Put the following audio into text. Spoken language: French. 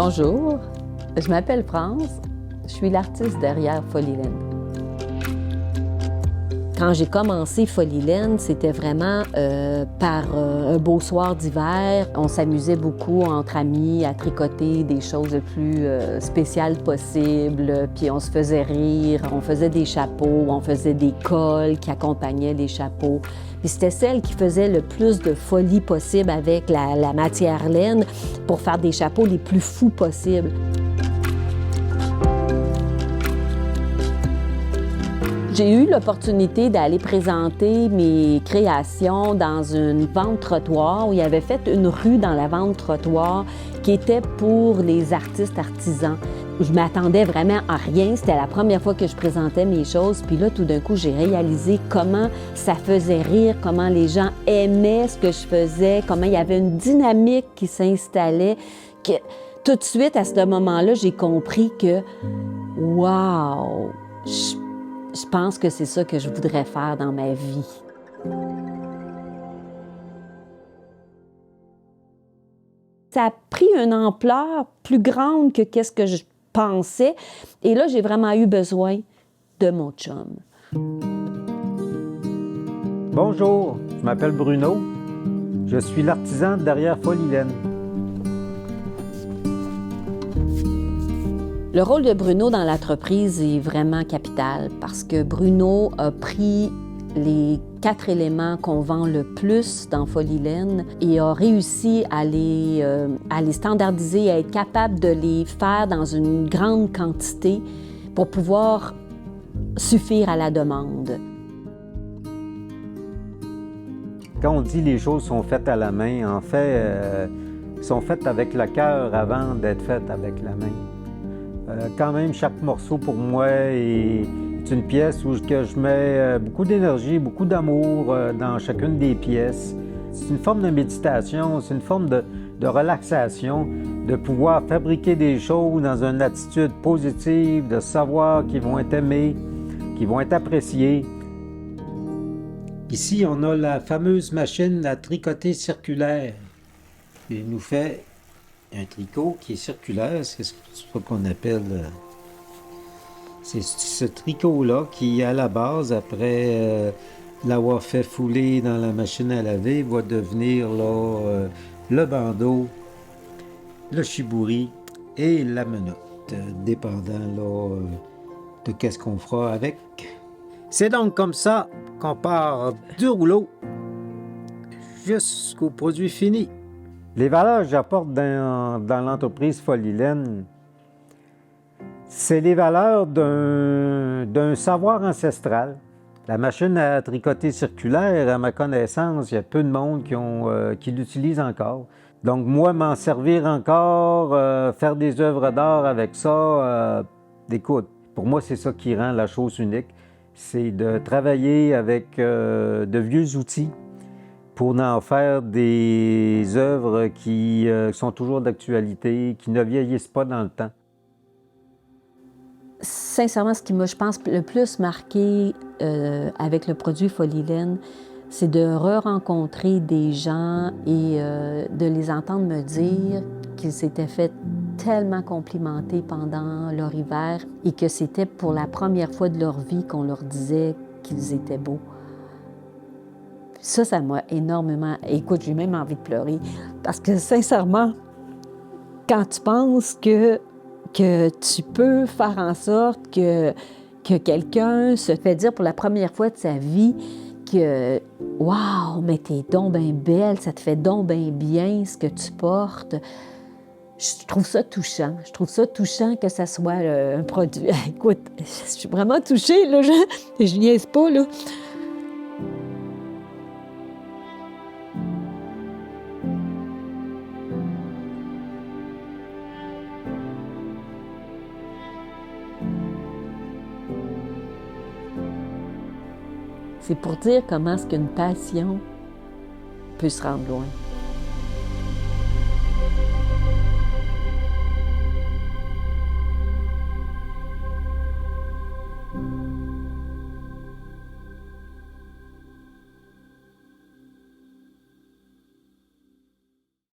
Bonjour, je m'appelle France, je suis l'artiste derrière Folilène. Quand j'ai commencé Folilène, c'était vraiment par un beau soir d'hiver. On s'amusait beaucoup entre amis à tricoter des choses le plus spéciales possible, puis on se faisait rire, on faisait des chapeaux, on faisait des cols qui accompagnaient les chapeaux. Puis c'était celle qui faisait le plus de folie possible avec la matière laine pour faire des chapeaux les plus fous possibles. J'ai eu l'opportunité d'aller présenter mes créations dans une vente-trottoir où il y avait fait une rue dans la vente-trottoir qui était pour les artistes artisans. Je m'attendais vraiment à rien. C'était la première fois que je présentais mes choses. Puis là, tout d'un coup, j'ai réalisé comment ça faisait rire, comment les gens aimaient ce que je faisais, comment il y avait une dynamique qui s'installait. Que tout de suite, à ce moment-là, j'ai compris que, wow! Je pense que c'est ça que je voudrais faire dans ma vie. Ça a pris une ampleur plus grande que qu'est-ce que je pensais. Et là, j'ai vraiment eu besoin de mon chum. Bonjour, je m'appelle Bruno. Je suis l'artisan derrière Folilène. Le rôle de Bruno dans l'entreprise est vraiment capital parce que Bruno a pris les 4 éléments qu'on vend le plus dans Folilène et a réussi à les standardiser, à être capable de les faire dans une grande quantité pour pouvoir suffire à la demande. Quand on dit les choses sont faites à la main, en fait, sont faites avec le cœur avant d'être faites avec la main. Quand même, chaque morceau pour moi est une pièce où je mets beaucoup d'énergie, beaucoup d'amour dans chacune des pièces. C'est une forme de méditation, c'est une forme de relaxation, de pouvoir fabriquer des choses dans une attitude positive, de savoir qu'ils vont être aimés, qu'ils vont être appréciés. Ici, on a la fameuse machine à tricoter circulaire. Il nous fait un tricot qui est circulaire, c'est ce qu'on appelle. C'est ce tricot-là qui, à la base, après l'avoir fait fouler dans la machine à laver, va devenir là, le bandeau, le shibori et la menotte, dépendant là, de qu'est-ce qu'on fera avec. C'est donc comme ça qu'on part du rouleau jusqu'au produit fini. Les valeurs que j'apporte dans l'entreprise Folilène, c'est les valeurs d'un savoir ancestral. La machine à tricoter circulaire, à ma connaissance, il y a peu de monde qui l'utilise encore. Donc moi, m'en servir encore, faire des œuvres d'art avec ça, écoute, pour moi, c'est ça qui rend la chose unique. C'est de travailler avec de vieux outils pour en faire des œuvres qui sont toujours d'actualité, qui ne vieillissent pas dans le temps. Sincèrement, ce qui m'a, je pense, le plus marqué avec le produit Folilène, c'est de re-rencontrer des gens et de les entendre me dire qu'ils s'étaient fait tellement complimenter pendant leur hiver et que c'était pour la première fois de leur vie qu'on leur disait qu'ils étaient beaux. Ça m'a énormément... Écoute, j'ai même envie de pleurer. Parce que, sincèrement, quand tu penses que tu peux faire en sorte que quelqu'un se fait dire pour la première fois de sa vie que « Wow, mais t'es donc bien belle, ça te fait donc bien bien ce que tu portes », je trouve ça touchant. Je trouve ça touchant que ça soit un produit... Écoute, je suis vraiment touchée, là. Je niaise pas, là. C'est pour dire comment est-ce qu'une passion peut se rendre loin.